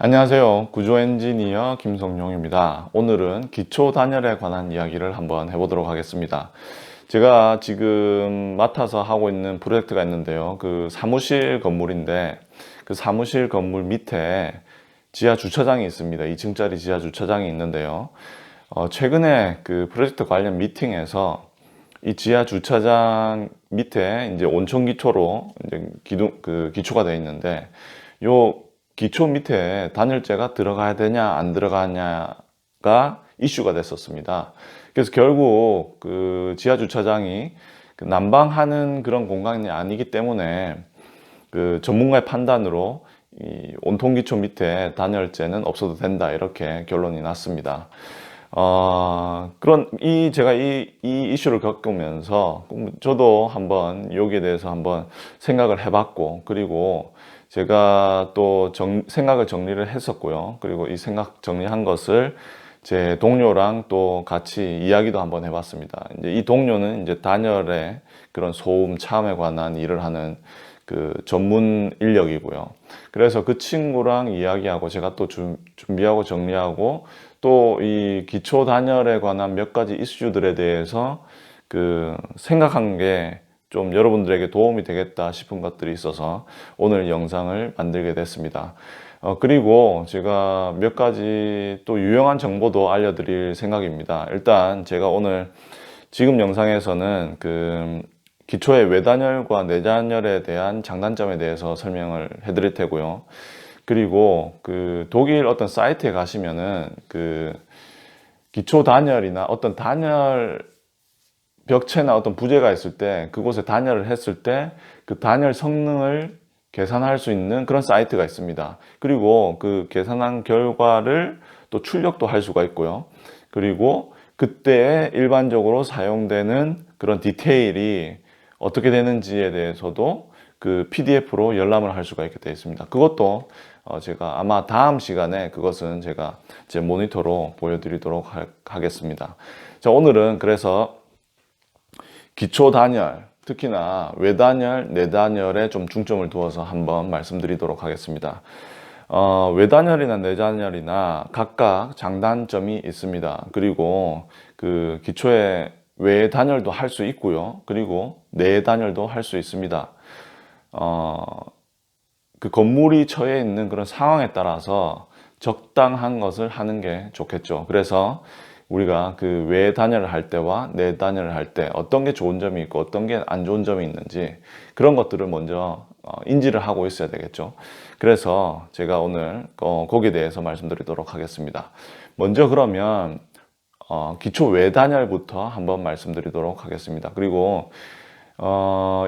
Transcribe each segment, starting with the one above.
안녕하세요. 구조 엔지니어 김성용입니다. 오늘은 기초 단열에 관한 이야기를 한번 해보도록 하겠습니다. 제가 지금 맡아서 하고 있는 프로젝트가 있는데요. 그 사무실 건물인데 그 사무실 건물 밑에 지하 주차장이 있습니다. 2층짜리 지하 주차장이 있는데요. 최근에 그 프로젝트 관련 미팅에서 이 지하 주차장 밑에 이제 온천 기초로 이제 기초가 되어 있는데 요 기초 밑에 단열재가 들어가야 되냐 안 들어가냐가 이슈가 됐었습니다. 그래서 결국 그 지하 주차장이 그 난방하는 그런 공간이 아니기 때문에 그 전문가의 판단으로 이 온통 기초 밑에 단열재는 없어도 된다 이렇게 결론이 났습니다. 제가 이 이슈를 겪으면서 저도 한번 여기에 대해서 한번 생각을 해봤고, 그리고 제가 또 생각을 정리를 했었고요. 그리고 이 생각 정리한 것을 제 동료랑 또 같이 이야기도 한번 해봤습니다. 이제 이 동료는 이제 단열의 그런 소음, 차음에 관한 일을 하는 그 전문 인력이고요. 그래서 그 친구랑 이야기하고 제가 또 준비하고 정리하고 또 이 기초 단열에 관한 몇 가지 이슈들에 대해서 그 생각한 게 좀 여러분들에게 도움이 되겠다 싶은 것들이 있어서 오늘 영상을 만들게 됐습니다. 그리고 제가 몇 가지 또 유용한 정보도 알려드릴 생각입니다. 일단 제가 오늘 지금 영상에서는 그 기초의 외단열과 내단열에 대한 장단점에 대해서 설명을 해드릴 테고요. 그리고 그 독일 어떤 사이트에 가시면은 그 기초 단열이나 어떤 단열 벽체나 어떤 부재가 있을 때 그곳에 단열을 했을 때 그 단열 성능을 계산할 수 있는 그런 사이트가 있습니다. 그리고 그 계산한 결과를 또 출력도 할 수가 있고요. 그리고 그때 일반적으로 사용되는 그런 디테일이 어떻게 되는지에 대해서도 그 PDF로 열람을 할 수가 있게 되어 있습니다. 그것도 제가 아마 다음 시간에 그것은 제가 제 모니터로 보여드리도록 하겠습니다. 자, 오늘은 그래서 기초 단열, 특히나 외단열, 내단열에 좀 중점을 두어서 한번 말씀드리도록 하겠습니다. 외단열이나 내단열이나 각각 장단점이 있습니다. 그리고 그 기초의 외단열도 할 수 있고요. 그리고 내단열도 할 수 있습니다. 그 건물이 처해 있는 그런 상황에 따라서 적당한 것을 하는 게 좋겠죠. 그래서 우리가 그 외단열을 할 때와 내단열을 할 때 어떤 게 좋은 점이 있고 어떤 게 안 좋은 점이 있는지 그런 것들을 먼저 인지를 하고 있어야 되겠죠. 그래서 제가 오늘 거기에 대해서 말씀드리도록 하겠습니다. 먼저 그러면 기초 외단열부터 한번 말씀드리도록 하겠습니다. 그리고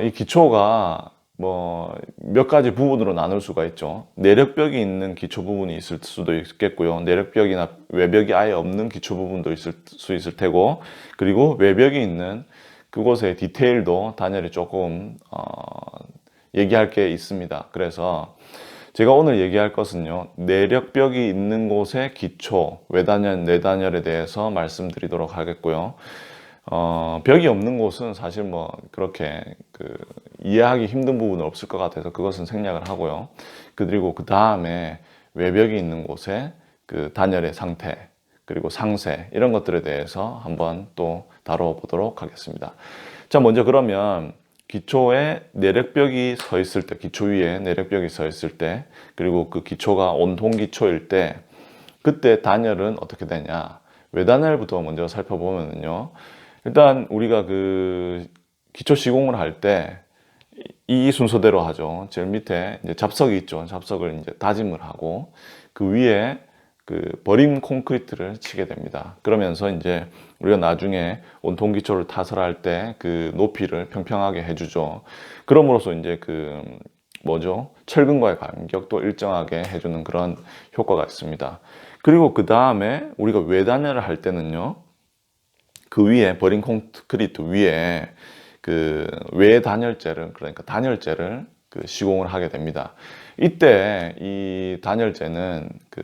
이 기초가 뭐 몇 가지 부분으로 나눌 수가 있죠. 내력벽이 있는 기초 부분이 있을 수도 있겠고요. 내력벽이나 외벽이 아예 없는 기초 부분도 있을 수 있을 테고, 그리고 외벽이 있는 그곳의 디테일도 단열이 조금 얘기할 게 있습니다. 그래서 제가 오늘 얘기할 것은요, 내력벽이 있는 곳의 기초, 외단열, 내단열에 대해서 말씀드리도록 하겠고요. 벽이 없는 곳은 사실 뭐 그렇게 그 이해하기 힘든 부분은 없을 것 같아서 그것은 생략을 하고요. 그리고 그 다음에 외벽이 있는 곳에 그 단열의 상태, 그리고 상세 이런 것들에 대해서 한번 또 다뤄보도록 하겠습니다. 자, 먼저 그러면 기초에 내력벽이 서 있을 때, 기초 위에 내력벽이 서 있을 때, 그리고 그 기초가 온통 기초일 때, 그때 단열은 어떻게 되냐? 외단열부터 먼저 살펴보면요. 일단 우리가 그 기초 시공을 할 때 이 순서대로 하죠. 제일 밑에 이제 잡석이 있죠. 잡석을 이제 다짐을 하고 그 위에 그 버림 콘크리트를 치게 됩니다. 그러면서 이제 우리가 나중에 온통 기초를 타설할 때 그 높이를 평평하게 해주죠. 그럼으로써 이제 그 뭐죠? 철근과의 간격도 일정하게 해주는 그런 효과가 있습니다. 그리고 그 다음에 우리가 외단열을 할 때는요. 그 위에 버림 콘크리트 위에 그 외단열재를, 그러니까 단열재를 그 시공을 하게 됩니다. 이때 이 단열재는 그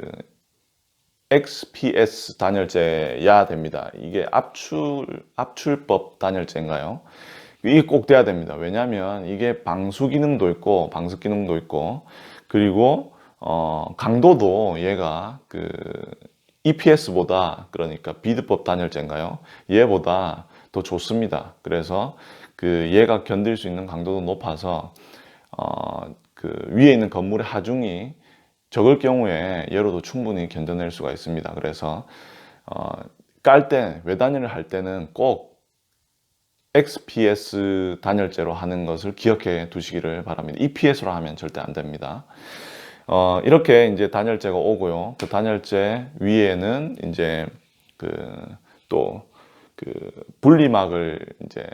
XPS 단열재야 됩니다. 이게 압출법 단열재인가요? 이게 꼭 돼야 됩니다. 왜냐하면 이게 방수 기능도 있고 방습 기능도 있고, 그리고 강도도 얘가 그 EPS보다, 그러니까 비드법 단열재인가요? 얘보다 더 좋습니다. 그래서 그 얘가 견딜 수 있는 강도도 높아서 그 위에 있는 건물의 하중이 적을 경우에 얘로도 충분히 견뎌낼 수가 있습니다. 그래서 깔 때, 외단열을 할 때는 꼭 XPS 단열재로 하는 것을 기억해 두시기를 바랍니다. EPS로 하면 절대 안 됩니다. 이렇게 이제 단열재가 오고요. 그 단열재 위에는 이제 그 분리막을 이제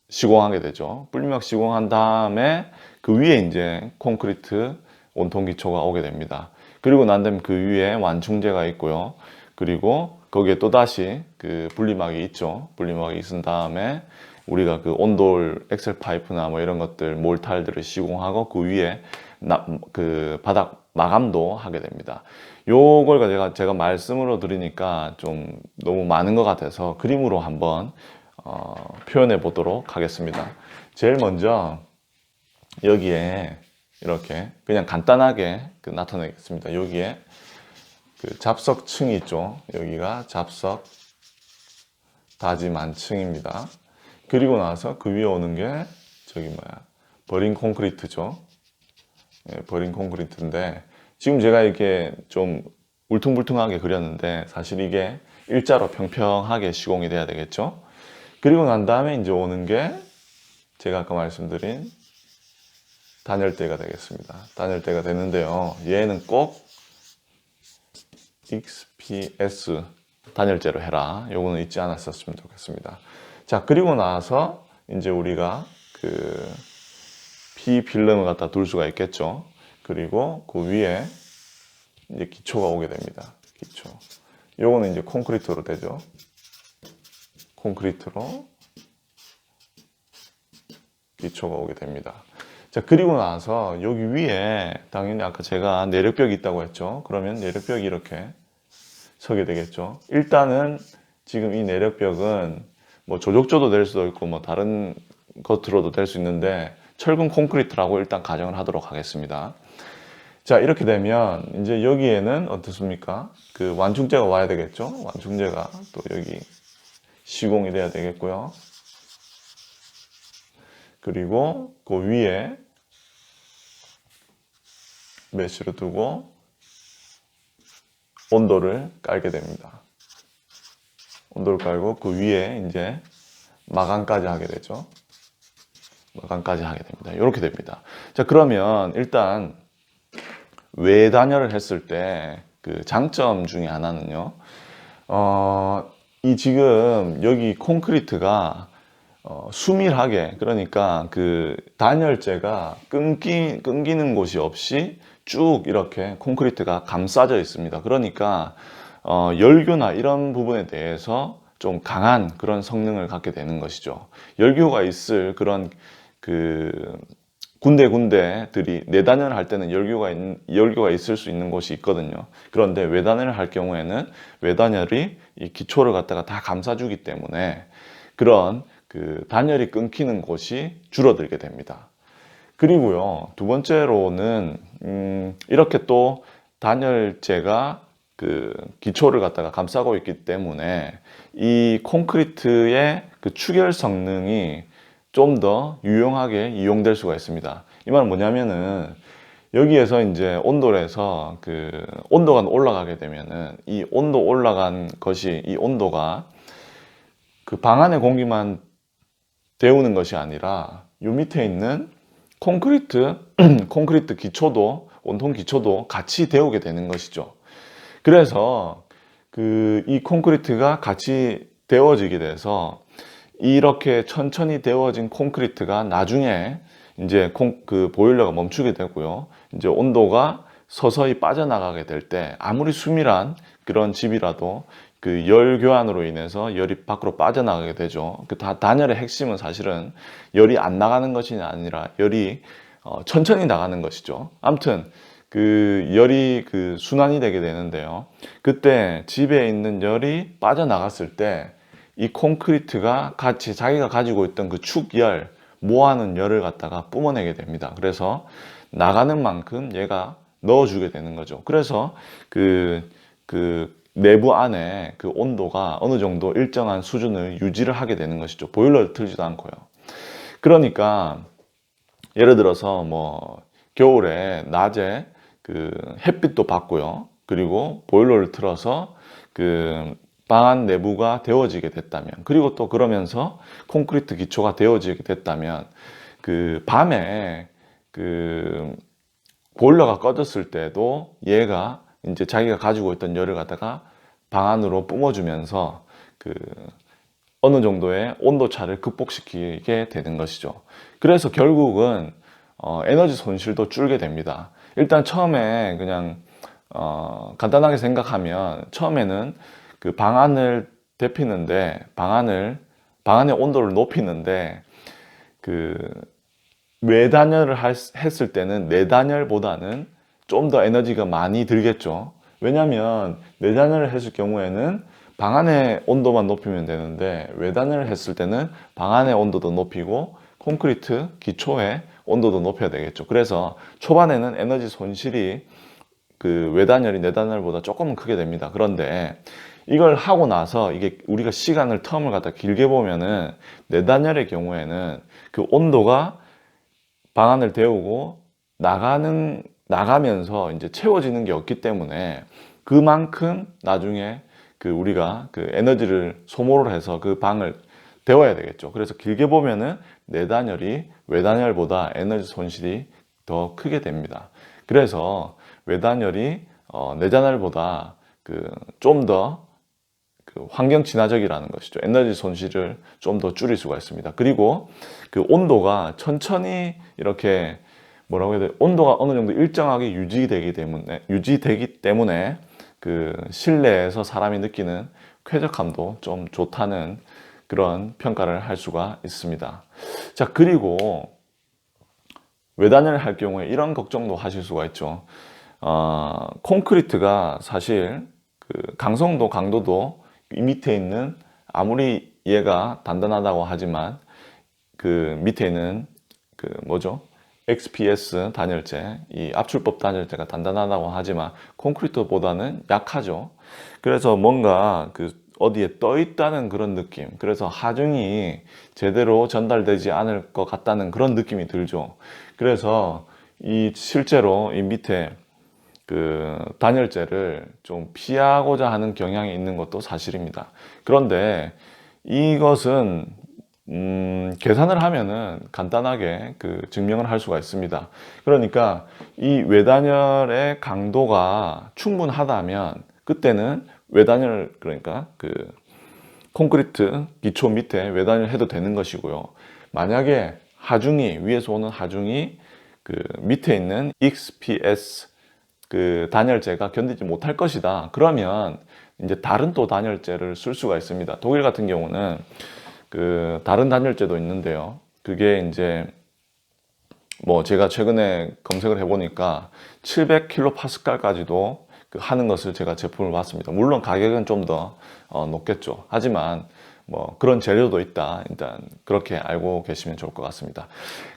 시공하게 되죠. 분리막 시공한 다음에 그 위에 이제 콘크리트 온통 기초가 오게 됩니다. 그리고 난 다음에 그 위에 완충재가 있고요. 그리고 거기에 또다시 그 분리막이 있죠. 분리막이 있은 다음에 우리가 그 온돌 엑셀 파이프나 뭐 이런 것들 몰탈들을 시공하고 그 위에 그 바닥 마감도 하게 됩니다. 요걸 제가 말씀으로 드리니까 좀 너무 많은 것 같아서 그림으로 한번 표현해 보도록 하겠습니다. 제일 먼저 여기에 이렇게 그냥 간단하게 나타내겠습니다. 여기에 그 잡석층이 있죠. 여기가 잡석 다짐안층입니다. 그리고 나서 그 위에 오는 게 저기 버린 콘크리트죠. 예, 버린 콘크리트인데 지금 제가 이렇게 좀 울퉁불퉁하게 그렸는데 사실 이게 일자로 평평하게 시공이 돼야 되겠죠. 그리고 난 다음에 이제 오는 게 제가 아까 말씀드린 단열대가 되겠습니다. 단열대가 되는데요. 얘는 꼭 XPS 단열재로 해라. 요거는 잊지 않았었으면 좋겠습니다. 자, 그리고 나서 이제 우리가 그 P필름을 갖다 둘 수가 있겠죠. 그리고 그 위에 이제 기초가 오게 됩니다. 기초. 요거는 이제 콘크리트로 되죠. 콘크리트로 기초가 오게 됩니다. 자, 그리고 나서 여기 위에 당연히 아까 제가 내력벽이 있다고 했죠. 그러면 내력벽이 이렇게 서게 되겠죠. 일단은 지금 이 내력벽은 뭐 조족조도 될 수도 있고 뭐 다른 것으로도 될 수 있는데 철근 콘크리트라고 일단 가정을 하도록 하겠습니다. 자, 이렇게 되면 이제 여기에는 어떻습니까? 그 완충재가 와야 되겠죠. 완충재가 또 여기 시공이 돼야 되겠고요. 그리고 그 위에 메쉬를 두고 온도를 깔게 됩니다. 온도를 깔고 그 위에 이제 마감까지 하게 되죠. 마감까지 하게 됩니다. 이렇게 됩니다. 자, 그러면 일단 외단열을 했을 때 그 장점 중에 하나는요. 이 지금 여기 콘크리트가 수밀하게, 그러니까 그 단열재가 끊기는 곳이 없이 쭉 이렇게 콘크리트가 감싸져 있습니다. 그러니까 열교나 이런 부분에 대해서 좀 강한 그런 성능을 갖게 되는 것이죠. 열교가 있을 그런 그 군데군데들이 내단열을 할 때는 열교가 있을 수 있는 곳이 있거든요. 그런데 외단열을 할 경우에는 외단열이 이 기초를 갖다가 다 감싸주기 때문에 그런 그 단열이 끊기는 곳이 줄어들게 됩니다. 그리고요, 두 번째로는 이렇게 또 단열재가 그 기초를 갖다가 감싸고 있기 때문에 이 콘크리트의 그 추결 성능이 좀 더 유용하게 이용될 수가 있습니다. 이 말은 뭐냐면은 여기에서 이제 온돌에서 그 온도가 올라가게 되면은 이 온도 올라간 것이 이 온도가 그 방 안의 공기만 데우는 것이 아니라 요 밑에 있는 콘크리트 기초도, 온통 기초도 같이 데우게 되는 것이죠. 그래서 그 이 콘크리트가 같이 데워지게 돼서 이렇게 천천히 데워진 콘크리트가 나중에 이제 그 보일러가 멈추게 되고요. 이제 온도가 서서히 빠져나가게 될 때 아무리 수밀한 그런 집이라도 그 열 교환으로 인해서 열이 밖으로 빠져나가게 되죠. 그 단열의 핵심은 사실은 열이 안 나가는 것이 아니라 열이 천천히 나가는 것이죠. 아무튼 그 열이 그 순환이 되게 되는데요. 그때 집에 있는 열이 빠져나갔을 때 이 콘크리트가 같이 자기가 가지고 있던 그 축열, 모아놓은 열을 갖다가 뿜어내게 됩니다. 그래서 나가는 만큼 얘가 넣어주게 되는 거죠. 그래서 그 내부 안에 그 온도가 어느 정도 일정한 수준을 유지를 하게 되는 것이죠. 보일러를 틀지도 않고요. 그러니까 예를 들어서 뭐 겨울에 낮에 그 햇빛도 받고요. 그리고 보일러를 틀어서 그 방 안 내부가 데워지게 됐다면, 그리고 또 그러면서 콘크리트 기초가 데워지게 됐다면, 그 밤에 그 보일러가 꺼졌을 때도 얘가 이제 자기가 가지고 있던 열을 갖다가 방 안으로 뿜어주면서 그 어느 정도의 온도 차를 극복시키게 되는 것이죠. 그래서 결국은 에너지 손실도 줄게 됩니다. 일단 처음에 그냥 간단하게 생각하면, 처음에는 그 방안을 데피는데, 방안의 온도를 높이는데, 그 외단열을 했을 때는 내단열보다는 좀 더 에너지가 많이 들겠죠. 왜냐하면 내단열을 했을 경우에는 방 안의 온도만 높이면 되는데, 외단열을 했을 때는 방 안의 온도도 높이고 콘크리트 기초의 온도도 높여야 되겠죠. 그래서 초반에는 에너지 손실이 그 외단열이 내단열보다 조금은 크게 됩니다. 그런데 이걸 하고 나서 이게 우리가 텀을 갖다 길게 보면은, 내단열의 경우에는 그 온도가 방 안을 데우고 나가면서 이제 채워지는 게 없기 때문에, 그만큼 나중에 그 우리가 그 에너지를 소모를 해서 그 방을 데워야 되겠죠. 그래서 길게 보면은 내단열이 외단열보다 에너지 손실이 더 크게 됩니다. 그래서 외단열이 내단열보다 그 좀 더 그 환경 친화적이라는 것이죠. 에너지 손실을 좀 더 줄일 수가 있습니다. 그리고 그 온도가 천천히 이렇게 뭐라고 해야 돼? 온도가 어느 정도 일정하게 유지되기 때문에 그 실내에서 사람이 느끼는 쾌적함도 좀 좋다는 그런 평가를 할 수가 있습니다. 자, 그리고 외단열을 할 경우에 이런 걱정도 하실 수가 있죠. 콘크리트가 사실 그 강도도 이 밑에 있는, 아무리 얘가 단단하다고 하지만 그 밑에 있는 그 뭐죠? XPS 단열재, 이 압출법 단열재가 단단하다고 하지만 콘크리트보다는 약하죠. 그래서 뭔가 그 어디에 떠 있다는 그런 느낌, 그래서 하중이 제대로 전달되지 않을 것 같다는 그런 느낌이 들죠. 그래서 실제로 이 밑에 그 단열재를 좀 피하고자 하는 경향이 있는 것도 사실입니다. 그런데 이것은 계산을 하면은 간단하게 그 증명을 할 수가 있습니다. 그러니까 이 외단열의 강도가 충분하다면, 그때는 외단열, 그러니까 그 콘크리트 기초 밑에 외단열 해도 되는 것이고요. 만약에 위에서 오는 하중이 그 밑에 있는 XPS 그 단열재가 견디지 못할 것이다. 그러면 이제 다른 또 단열재를 쓸 수가 있습니다. 독일 같은 경우는 그 다른 단열재도 있는데요. 그게 이제 뭐 제가 최근에 검색을 해보니까 700kPa까지도 하는 것을 제가 제품을 봤습니다. 물론 가격은 좀 더 높겠죠. 하지만 뭐 그런 재료도 있다. 일단 그렇게 알고 계시면 좋을 것 같습니다.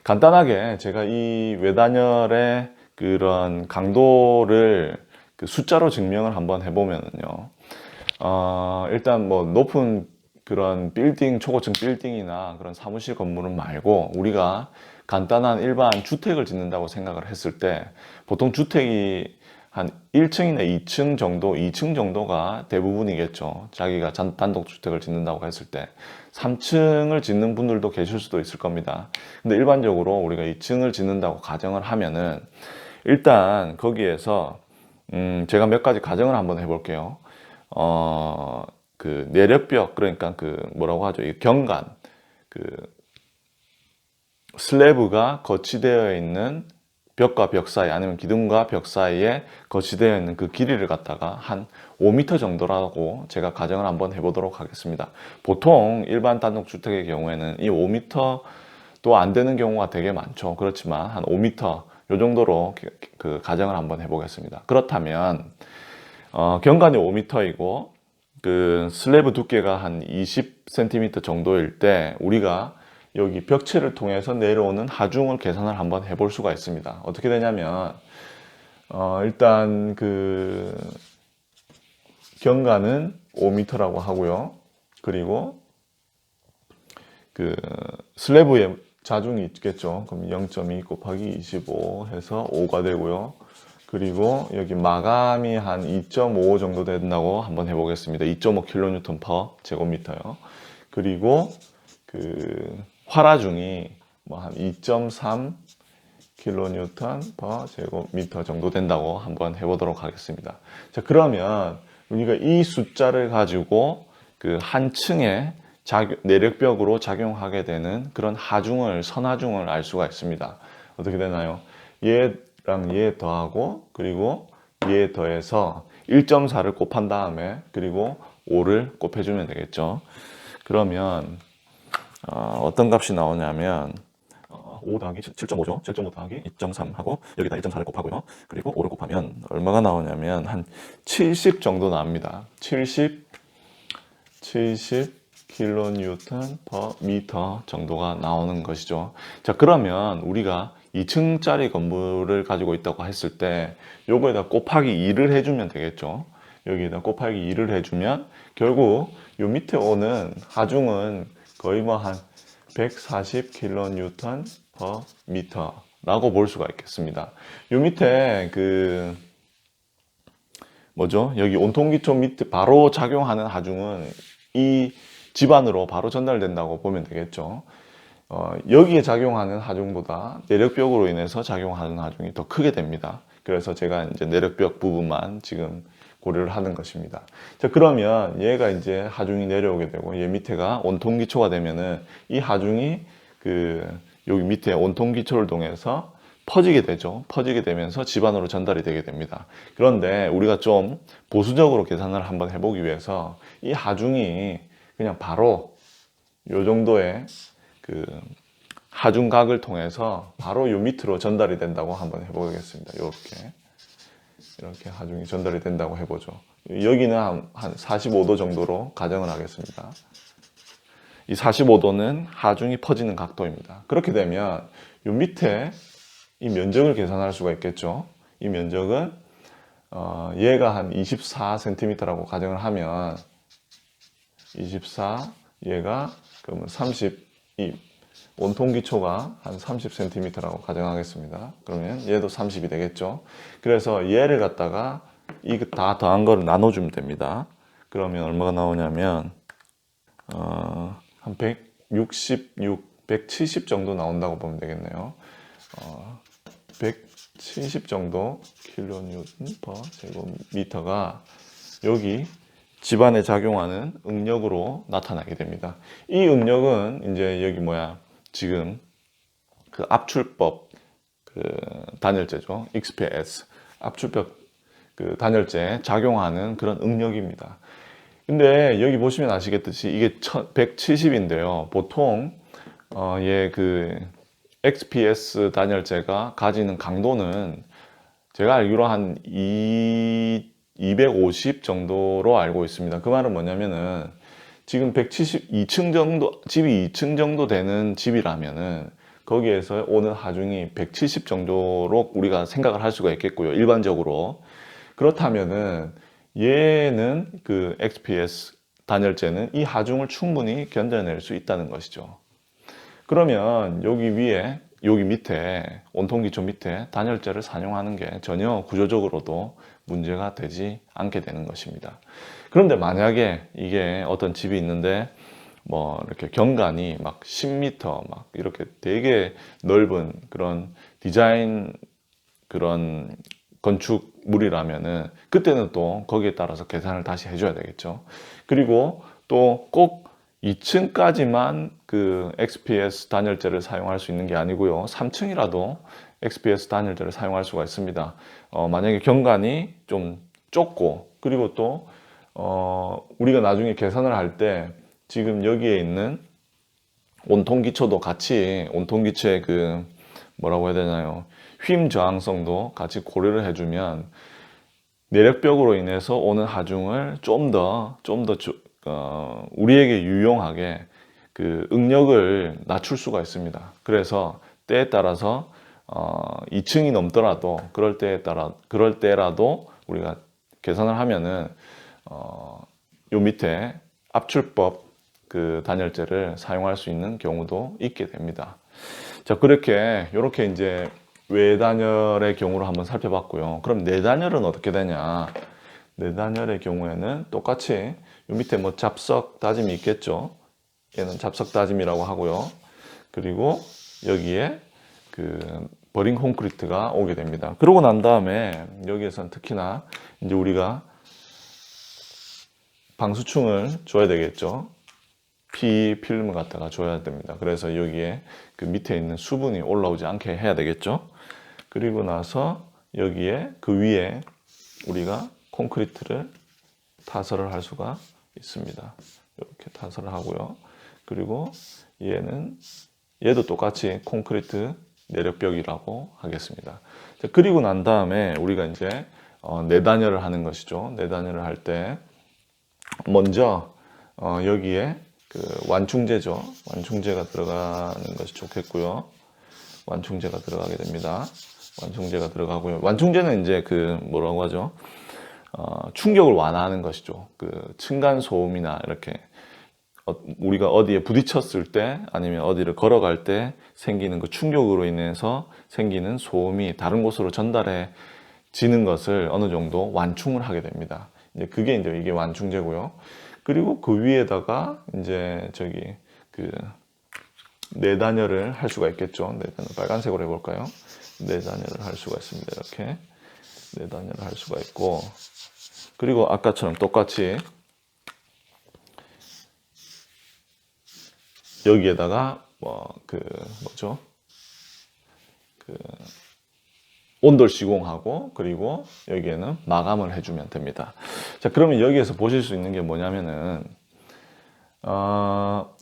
간단하게 제가 이 외단열의 그런 강도를 그 숫자로 증명을 한번 해보면요. 일단 뭐 높은 그런 초고층 빌딩이나 그런 사무실 건물은 말고, 우리가 간단한 일반 주택을 짓는다고 생각을 했을 때, 보통 주택이 한 1층이나 2층 정도가 대부분이겠죠. 자기가 단독주택을 짓는다고 했을 때 3층을 짓는 분들도 계실 수도 있을 겁니다. 근데 일반적으로 우리가 2층을 짓는다고 가정을 하면은, 일단 거기에서 제가 몇 가지 가정을 한번 해볼게요. 그 내력벽, 그러니까 그 뭐라고 하죠? 이 경관, 그 슬래브가 거치되어 있는 벽과 벽 사이, 아니면 기둥과 벽 사이에 거치되어 있는 그 길이를 갖다가 한 5m 정도라고 제가 가정을 한번 해보도록 하겠습니다. 보통 일반 단독주택의 경우에는 이 5m도 안 되는 경우가 되게 많죠. 그렇지만 한 5m 요 정도로 그 가정을 한번 해보겠습니다. 그렇다면 경관이 5m이고 그 슬래브 두께가 한 20cm 정도일 때, 우리가 여기 벽체를 통해서 내려오는 하중을 계산을 한번 해볼 수가 있습니다. 어떻게 되냐면 일단 경과는 5m라고 하고요. 그리고 슬래브에 자중이 있겠죠. 그럼 0.2 곱하기 25 해서 5가 되고요. 그리고 여기 마감이 한 2.5 정도 된다고 한번 해보겠습니다. 2.5 kN per 제곱미터요. 그리고 활화중이 뭐 한 2.3 kN per 제곱미터 정도 된다고 한번 해보도록 하겠습니다. 자, 그러면 우리가 이 숫자를 가지고 한 층에 내력벽으로 작용하게 되는 그런 하중을, 선하중을 알 수가 있습니다. 어떻게 되나요? 얘랑 얘 더하고 그리고 얘 더해서 1.4를 곱한 다음에 그리고 5를 곱해주면 되겠죠. 그러면 어떤 값이 나오냐면 5 더하기 7.5죠. 7.5 더하기 2.3 하고 여기다 1.4를 곱하고요. 그리고 5를 곱하면 얼마가 나오냐면 한 70 정도 나옵니다. 70 kN per 미터 정도가 나오는 것이죠. 자, 그러면 우리가 2층짜리 건물을 가지고 있다고 했을 때 요거에다 곱하기 2를 해주면 되겠죠. 여기에다 곱하기 2를 해주면 결국 요 밑에 오는 하중은 거의 뭐 한 140 kN per 미터라고 볼 수가 있겠습니다. 요 밑에 뭐죠? 여기 온통기초 밑에 바로 작용하는 하중은 이 집안으로 바로 전달된다고 보면 되겠죠. 여기에 작용하는 하중보다 내력벽으로 인해서 작용하는 하중이 더 크게 됩니다. 그래서 제가 이제 내력벽 부분만 지금 고려를 하는 것입니다. 자, 그러면 얘가 이제 하중이 내려오게 되고 얘 밑에가 온통기초가 되면은 이 하중이 여기 밑에 온통기초를 통해서 퍼지게 되죠. 퍼지게 되면서 집안으로 전달이 되게 됩니다. 그런데 우리가 좀 보수적으로 계산을 한번 해보기 위해서 이 하중이 그냥 바로 요 정도의 하중각을 통해서 바로 요 밑으로 전달이 된다고 한번 해보겠습니다. 이렇게 하중이 전달이 된다고 해보죠. 여기는 한 45도 정도로 가정을 하겠습니다. 이 45도는 하중이 퍼지는 각도입니다. 그렇게 되면 요 밑에 이 면적을 계산할 수가 있겠죠. 이 면적은 얘가 한 24cm라고 가정을 하면 24 얘가 그러면 30 이 온통기초가 한 30cm라고 가정하겠습니다. 그러면 얘도 30이 되겠죠. 그래서 얘를 갖다가 이거 다 더한 거를 나눠주면 됩니다. 그러면 얼마가 나오냐면 한 166, 170 정도 나온다고 보면 되겠네요. 170 정도 kN per 제곱미터가 여기 집안에 작용하는 응력으로 나타나게 됩니다. 이 응력은 이제 여기 지금 압출법 단열재죠. XPS 압출법 단열재에 작용하는 그런 응력입니다. 근데 여기 보시면 아시겠듯이 이게 170인데요. 보통 얘 XPS 단열재가 가지는 강도는 제가 알기로 한 250 정도로 알고 있습니다. 그 말은 뭐냐면은 지금 172층 정도, 집이 2층 정도 되는 집이라면은 거기에서 오는 하중이 170 정도로 우리가 생각을 할 수가 있겠고요. 일반적으로. 그렇다면은 얘는 XPS 단열재는 이 하중을 충분히 견뎌낼 수 있다는 것이죠. 그러면 여기 밑에 온통기초 밑에 단열재를 사용하는 게 전혀 구조적으로도 문제가 되지 않게 되는 것입니다. 그런데 만약에 이게 어떤 집이 있는데 뭐 이렇게 경관이 막 10m 막 이렇게 되게 넓은 그런 디자인 그런 건축물이라면은 그때는 또 거기에 따라서 계산을 다시 해줘야 되겠죠. 그리고 또 꼭 2층까지만 XPS 단열재를 사용할 수 있는 게 아니고요. 3층이라도 XPS 단열재를 사용할 수가 있습니다. 만약에 경관이 좀 좁고 그리고 또 우리가 나중에 계산을 할 때 지금 여기에 있는 온통기초도 같이 온통기초의 뭐라고 해야 되나요? 휨 저항성도 같이 고려를 해주면 내력벽으로 인해서 오는 하중을 좀 더 우리에게 유용하게 응력을 낮출 수가 있습니다. 그래서 때에 따라서 2층이 넘더라도 그럴 때라도 우리가 계산을 하면은 요 밑에 압출법 그 단열재를 사용할 수 있는 경우도 있게 됩니다. 자, 이렇게 이제 외단열의 경우를 한번 살펴봤고요. 그럼 내단열은 어떻게 되냐? 내단열의 경우에는 똑같이 요 밑에 뭐 잡석 다짐이 있겠죠. 얘는 잡석 다짐이라고 하고요. 그리고 여기에 그 버링 콘크리트가 오게 됩니다. 그러고 난 다음에 여기에서는 특히나 이제 우리가 방수충을 줘야 되겠죠. PE 필름을 갖다가 줘야 됩니다. 그래서 여기에 그 밑에 있는 수분이 올라오지 않게 해야 되겠죠. 그리고 나서 여기에 그 위에 우리가 콘크리트를 타설을 할 수가 있습니다. 이렇게 타설을 하고요. 그리고 얘도 똑같이 콘크리트 내력벽이라고 하겠습니다. 자, 그리고 난 다음에 우리가 이제 내단열을 하는 것이죠. 내단열을 할 때 먼저 여기에 그 완충제죠. 완충제가 들어가는 것이 좋겠고요. 완충제가 들어가게 됩니다. 완충제가 들어가고요. 완충제는 이제 그 뭐라고 하죠? 충격을 완화하는 것이죠. 그 층간 소음이나 이렇게 우리가 어디에 부딪혔을 때 아니면 어디를 걸어갈 때 생기는 그 충격으로 인해서 생기는 소음이 다른 곳으로 전달해지는 것을 어느 정도 완충을 하게 됩니다. 이제 이게 완충제고요. 그리고 그 위에다가 이제 그 내단열을 할 수가 있겠죠. 내단열 빨간색으로 해볼까요? 내단열을 할 수가 있습니다. 이렇게 내단열을 할 수가 있고, 그리고 아까처럼 똑같이 여기에다가 온돌 시공하고, 그리고 여기에는 마감을 해주면 됩니다. 자, 그러면 여기에서 보실 수 있는 게 뭐냐면은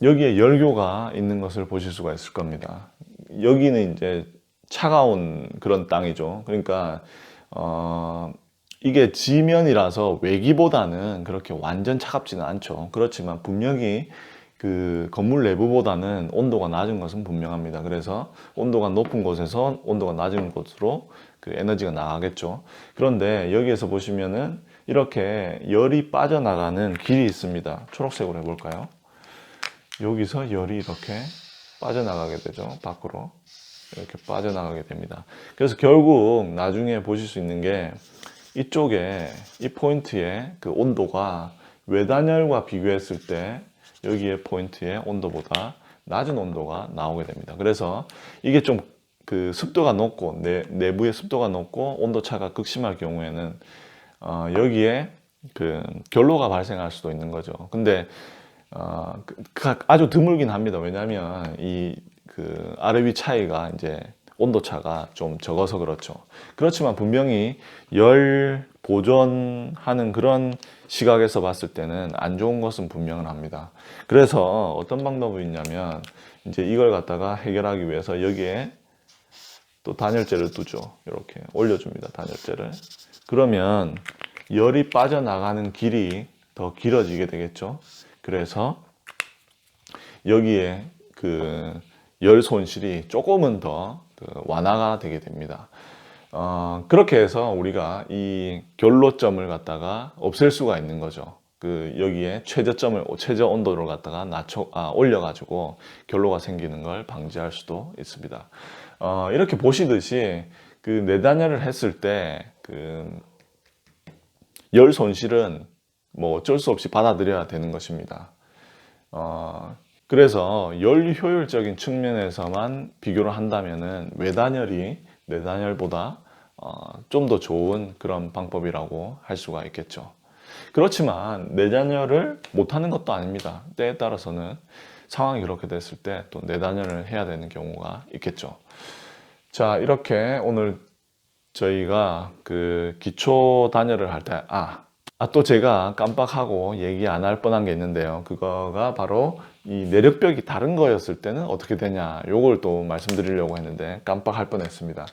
여기에 열교가 있는 것을 보실 수가 있을 겁니다. 여기는 이제 차가운 그런 땅이죠. 그러니까 이게 지면이라서 외기보다는 그렇게 완전 차갑지는 않죠. 그렇지만 분명히 그 건물 내부보다는 온도가 낮은 것은 분명합니다. 그래서 온도가 높은 곳에서 온도가 낮은 곳으로 그 에너지가 나가겠죠. 그런데 여기에서 보시면은 이렇게 열이 빠져나가는 길이 있습니다. 초록색으로 해볼까요? 여기서 열이 이렇게 빠져나가게 되죠. 밖으로 이렇게 빠져나가게 됩니다. 그래서 결국 나중에 보실 수 있는 게 이쪽에 이 포인트에 그 온도가 외단열과 비교했을 때 여기에 포인트의 온도보다 낮은 온도가 나오게 됩니다. 그래서 이게 좀 그 습도가 높고 내부의 습도가 높고 온도차가 극심할 경우에는 여기에 그 결로가 발생할 수도 있는 거죠. 근데 아주 드물긴 합니다. 왜냐하면 이 그 아래 위 차이가 이제 온도 차가 좀 적어서 그렇죠. 그렇지만 분명히 열 보존하는 그런 시각에서 봤을 때는 안 좋은 것은 분명은 합니다. 그래서 어떤 방법이 있냐면 이제 이걸 갖다가 해결하기 위해서 여기에 또 단열재를 두죠. 이렇게 올려줍니다. 단열재를. 그러면 열이 빠져나가는 길이 더 길어지게 되겠죠. 그래서 여기에 그 열 손실이 조금은 더 완화가 되게 됩니다. 그렇게 해서 우리가 이 결로점을 갖다가 없앨 수가 있는 거죠. 그 여기에 최저 온도를 갖다가 올려가지고 결로가 생기는 걸 방지할 수도 있습니다. 이렇게 보시듯이 그 내단열을 했을 때 그 열 손실은 뭐 어쩔 수 없이 받아들여야 되는 것입니다. 그래서 열 효율적인 측면에서만 비교를 한다면은 외단열이 내단열보다 좀 더 좋은 그런 방법이라고 할 수가 있겠죠. 그렇지만 내단열을 못하는 것도 아닙니다. 때에 따라서는 상황이 그렇게 됐을 때 또 내단열을 해야 되는 경우가 있겠죠. 자, 이렇게 오늘 저희가 그 기초 단열을 할 때, 또 제가 깜빡하고 얘기 안 할 뻔한 게 있는데요. 그거가 바로 이 내력벽이 다른 거였을 때는 어떻게 되냐, 요걸 또 말씀드리려고 했는데 깜빡할 뻔했습니다.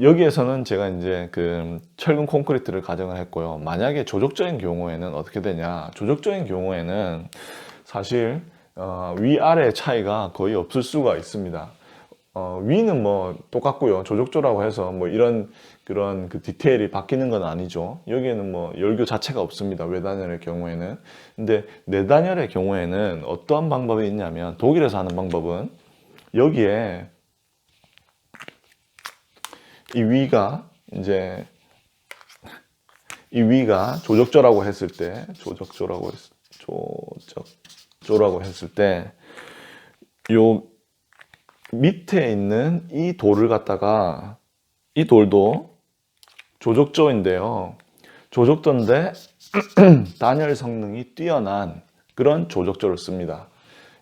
여기에서는 제가 이제 그 철근 콘크리트를 가정을 했고요. 만약에 조적적인 경우에는 어떻게 되냐, 조적적인 경우에는 사실 위아래 차이가 거의 없을 수가 있습니다. 위는 뭐 똑같고요. 조족조라고 해서 뭐 이런 그런 그 디테일이 바뀌는 건 아니죠. 여기에는 뭐 열교 자체가 없습니다. 외단열의 경우에는. 근데 내단열의 경우에는 어떠한 방법이 있냐면 독일에서 하는 방법은 여기에 이 위가 이제 이 위가 조적조라고 했을 때 조적조라고 했을 때 요 밑에 있는 이 돌을 갖다가 이 돌도 조적조인데요. 조적조인데 단열 성능이 뛰어난 그런 조적조를 씁니다.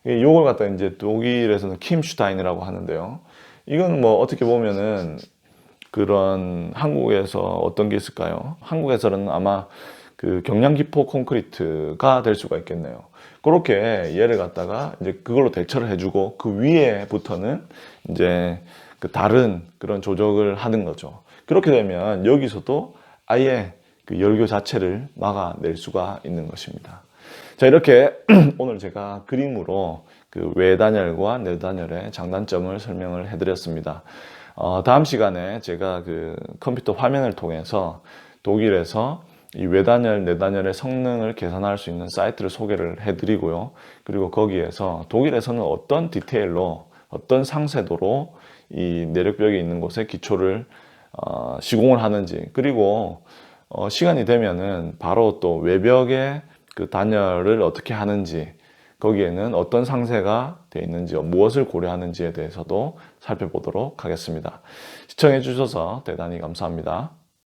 이걸 갖다 이제 독일에서는 킴슈타인이라고 하는데요. 이건 뭐 어떻게 보면은 그런 한국에서 어떤 게 있을까요? 한국에서는 아마 그 경량기포 콘크리트가 될 수가 있겠네요. 그렇게 얘를 갖다가 이제 그걸로 대처를 해주고 그 위에부터는 이제 그 다른 그런 조적을 하는 거죠. 그렇게 되면 여기서도 아예 그 열교 자체를 막아낼 수가 있는 것입니다. 자, 이렇게 오늘 제가 그림으로 그 외단열과 내단열의 장단점을 설명을 해드렸습니다. 다음 시간에 제가 그 컴퓨터 화면을 통해서 독일에서 이 외단열, 내단열의 성능을 계산할 수 있는 사이트를 소개를 해드리고요. 그리고 거기에서 독일에서는 어떤 디테일로, 어떤 상세도로 이 내력벽이 있는 곳에 기초를 시공을 하는지, 그리고 시간이 되면은 바로 또 외벽에 그 단열을 어떻게 하는지, 거기에는 어떤 상세가 되어 있는지, 무엇을 고려하는지에 대해서도 살펴보도록 하겠습니다. 시청해 주셔서 대단히 감사합니다.